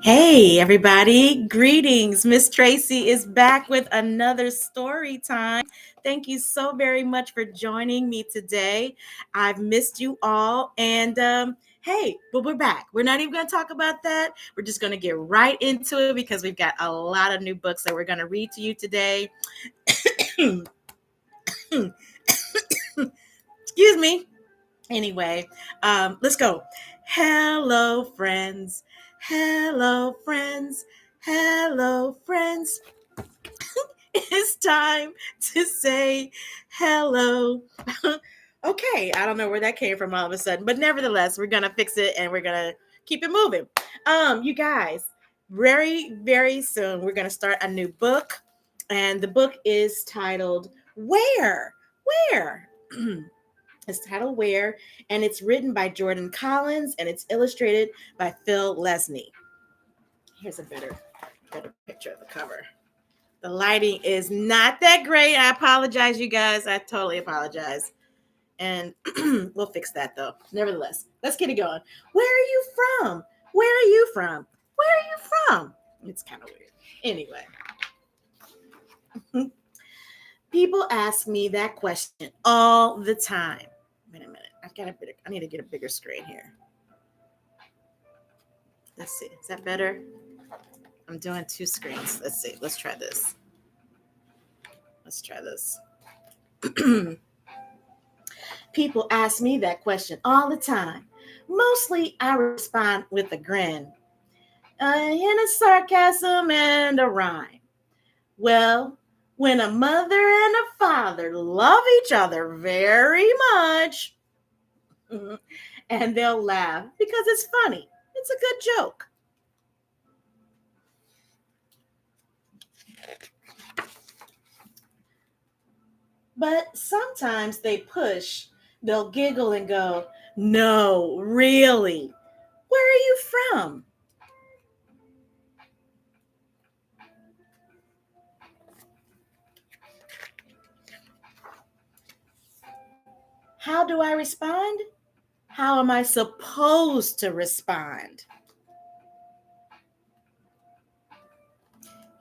Hey, everybody. Greetings. Miss Tracy is back with another story time. Thank you so very much for joining me today. I've missed you all. But we're back. We're not even going to talk about that. We're just going to get right into it because we've got a lot of new books that we're going to read to you today. Excuse me. Anyway, let's go. Hello, friends. Hello, friends. Hello, friends. It's time to say hello. Okay, I don't know where that came from all of a sudden, but nevertheless, we're gonna fix it and we're gonna keep it moving. You guys, very, very soon we're gonna start a new book, and the book is titled Where? Where? It's titled Where, and it's written by Jordan Collins and it's illustrated by Phil Lesnie. Here's a better picture of the cover. The lighting is not that great. I apologize, you guys. I totally apologize. And we'll fix that though. Nevertheless, let's get it going. Where are you from? Where are you from? Where are you from? It's kind of weird. Anyway. People ask me that question all the time. Wait a minute. I need to get a bigger screen here. Let's see. Is that better? I'm doing two screens. Let's see. Let's try this. People ask me that question all the time. Mostly I respond with a grin, and a sarcasm and a rhyme. Well, when a mother and a father love each other very much, and they'll laugh because it's funny. It's a good joke. But sometimes they push. They'll giggle and go, "No, really? Where are you from?" How do I respond? How am I supposed to respond?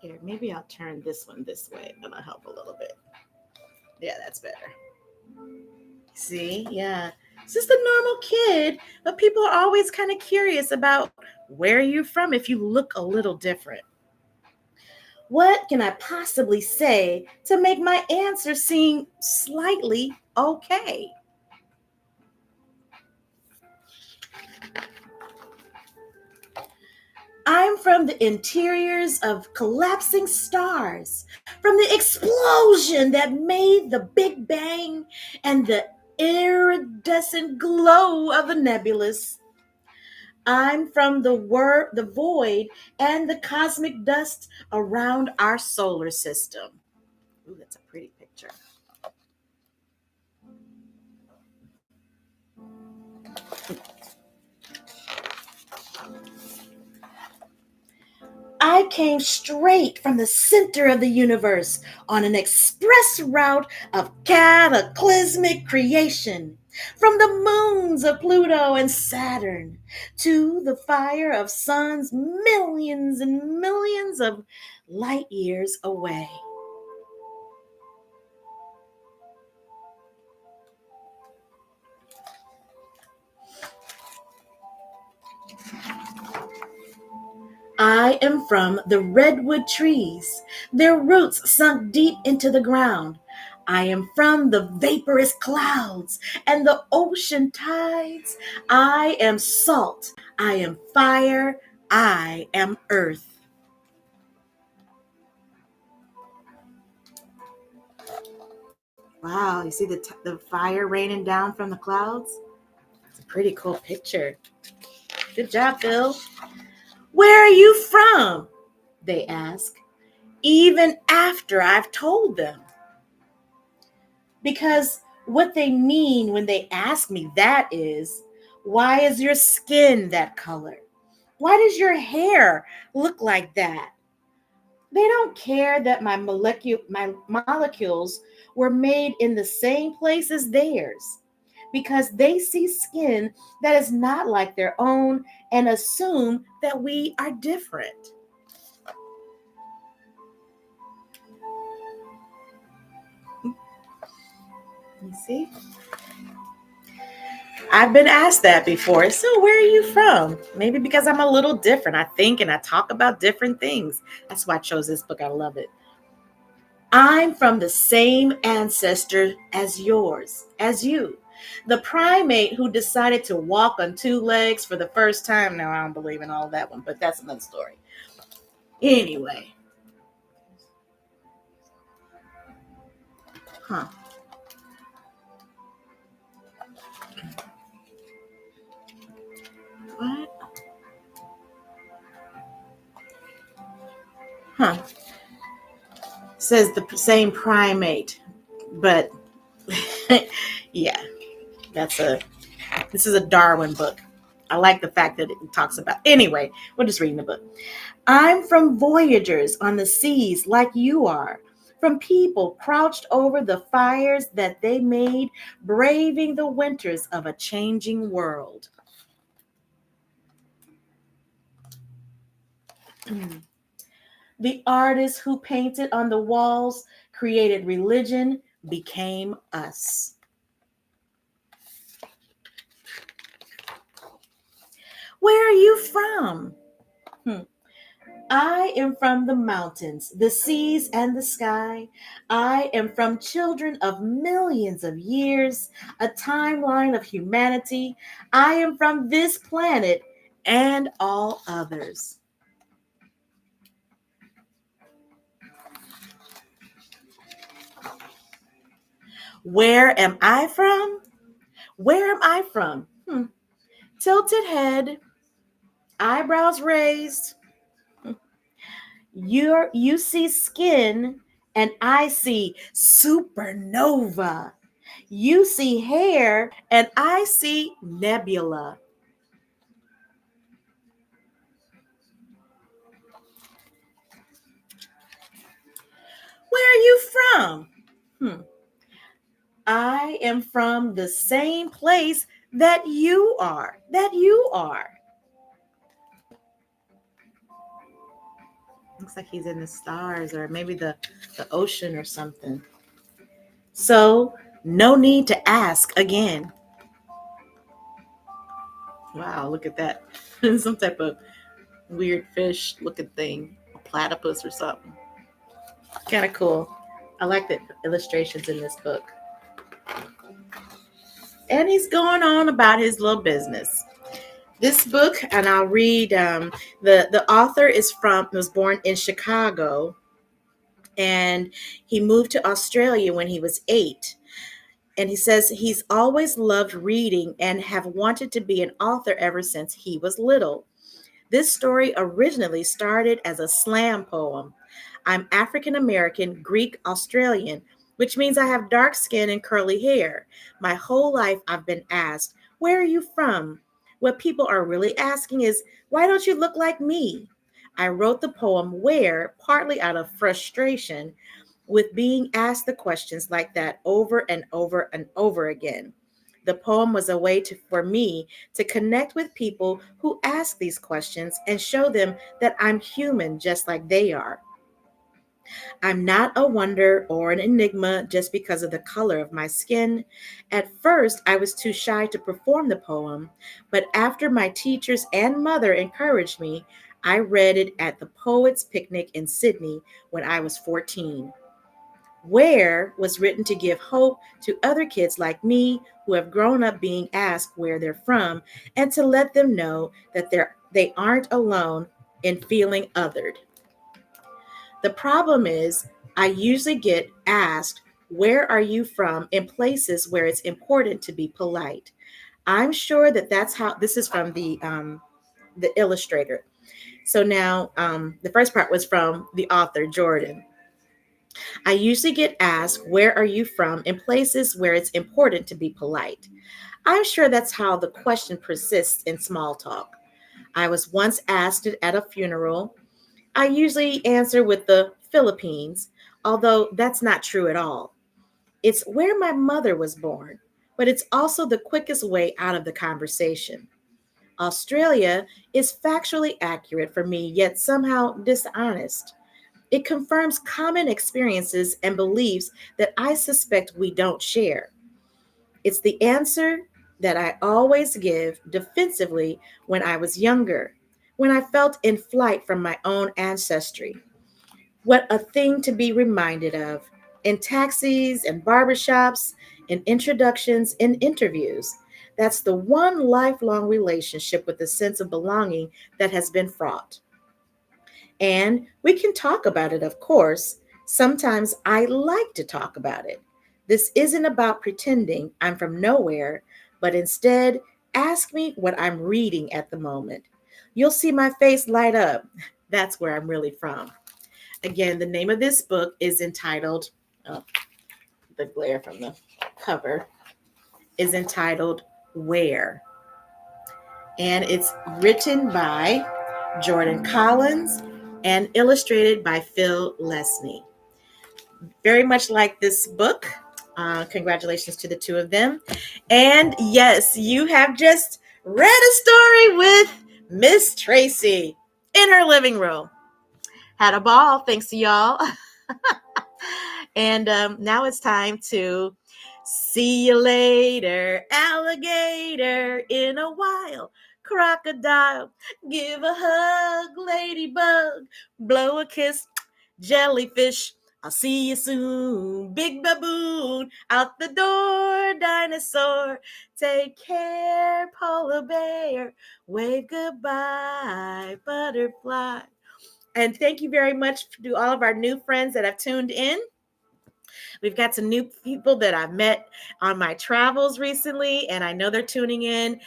Here, maybe I'll turn this one this way. That'll help a little bit. Yeah, that's better. See? Yeah. It's just a normal kid, but people are always kind of curious about where are you from if you look a little different. What can I possibly say to make my answer seem slightly okay? I'm from the interiors of collapsing stars, from the explosion that made the Big Bang and the iridescent glow of the nebulous. I'm from the void and the cosmic dust around our solar system. Ooh, that's a pretty picture. I came straight from the center of the universe on an express route of cataclysmic creation, from the moons of Pluto and Saturn to the fire of suns millions and millions of light years away. I am from the redwood trees, their roots sunk deep into the ground. I am from the vaporous clouds and the ocean tides. I am salt. I am fire. I am earth. Wow, you see the fire raining down from the clouds? It's a pretty cool picture. Good job, Phil. Where are you from? They ask, even after I've told them. Because what they mean when they ask me that is, why is your skin that color? Why does your hair look like that? They don't care that my molecules were made in the same place as theirs. because they see skin that is not like their own and assume that we are different. You see? I've been asked that before. So, where are you from? Maybe because I'm a little different. I think and I talk about different things. That's why I chose this book. I love it. I'm from the same ancestor as yours, as you. The primate who decided to walk on two legs for the first time. Now, I don't believe in all that one, but that's another story. Anyway. Huh. What? Huh. Says the same primate, but yeah, that's a this is a Darwin book. I like the fact that it talks about. Anyway, we're just reading the book. I'm from voyagers on the seas like you are, from people crouched over the fires that they made, braving the winters of a changing world. The artists who painted on the walls, created religion, became us. Where are you from? Hmm. I am from the mountains, the seas, and the sky. I am from children of millions of years, a timeline of humanity. I am from this planet and all others. Where am I from? Where am I from? Tilted head, eyebrows raised. You see skin, and I see supernova. You see hair, and I see nebula. Where are you from? Hmm. I am from the same place that you are. That you are. Looks like he's in the stars or maybe the ocean or something. So, no need to ask again. Wow, look at that. Some type of weird fish looking thing, a platypus or something. Kind of cool. I like the illustrations in this book. And he's going on about his little business. This book, and I'll read. The author was born in Chicago, and he moved to Australia when he was 8. And he says he's always loved reading and have wanted to be an author ever since he was little. This story originally started as a slam poem. I'm African American, Greek Australian, which means I have dark skin and curly hair. My whole life I've been asked, where are you from? What people are really asking is, why don't you look like me? I wrote the poem Where partly out of frustration with being asked the questions like that over and over and over again. The poem was a way for me to connect with people who ask these questions and show them that I'm human just like they are. I'm not a wonder or an enigma just because of the color of my skin. At first, I was too shy to perform the poem, but after my teachers and mother encouraged me, I read it at the Poets' Picnic in Sydney when I was 14. Where was written to give hope to other kids like me who have grown up being asked where they're from and to let them know that they aren't alone in feeling othered. The problem is, I usually get asked, where are you from in places where it's important to be polite. I'm sure that's how this is from the illustrator. So now the first part was from the author, Jordan. I usually get asked, where are you from in places where it's important to be polite. I'm sure that's how the question persists in small talk. I was once asked it at a funeral. I usually answer with the Philippines, although that's not true at all. It's where my mother was born. but it's also the quickest way out of the conversation. Australia is factually accurate for me, yet somehow dishonest. It confirms common experiences and beliefs that I suspect we don't share. It's the answer that I always give defensively when I was younger, when I felt in flight from my own ancestry. What a thing to be reminded of in taxis and barbershops, in introductions, in interviews. That's the one lifelong relationship with a sense of belonging that has been fraught. And we can talk about it, of course. Sometimes I like to talk about it. This isn't about pretending I'm from nowhere, but instead, ask me what I'm reading at the moment. You'll see my face light up. That's where I'm really from. Again, the name of this book is entitled, oh, the glare from the cover is entitled Where. And it's written by Jordan Collins and illustrated by Phil Lesnie. Very much like this book. Congratulations to the two of them. And yes, you have just read a story with Miss Tracy in her living room. Had a ball, thanks to y'all. And now it's time to see you later, alligator in a while. Crocodile, give a hug, ladybug, blow a kiss, jellyfish. I'll see you soon, big baboon, out the door, dinosaur. Take care, polar bear, wave goodbye, butterfly. And thank you very much to all of our new friends that have tuned in. We've got some new people that I've met on my travels recently, and I know they're tuning in.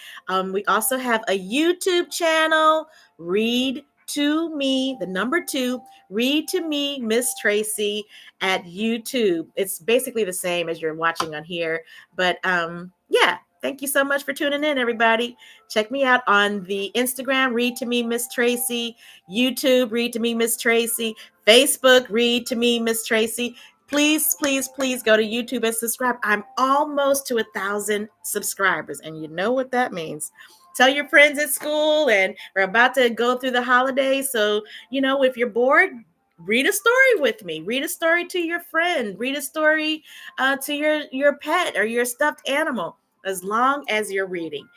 We also have a YouTube channel, Read to Me, the number 2, Read to Me, Miss Tracy at YouTube. It's basically the same as you're watching on here, but yeah. Thank you so much for tuning in, everybody. Check me out on the Instagram, Read to Me, Miss Tracy, YouTube, Read to Me, Miss Tracy, Facebook, Read to Me, Miss Tracy. Please, please, please go to YouTube and subscribe. I'm almost to 1,000 subscribers, and you know what that means. Tell your friends at school, and we're about to go through the holidays. So, if you're bored, read a story with me. Read a story to your friend. Read a story to your pet or your stuffed animal, as long as you're reading.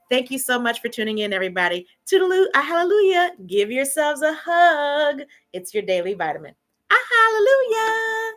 Thank you so much for tuning in, everybody. Toodaloo, a hallelujah. Give yourselves a hug. It's your daily vitamin. A hallelujah.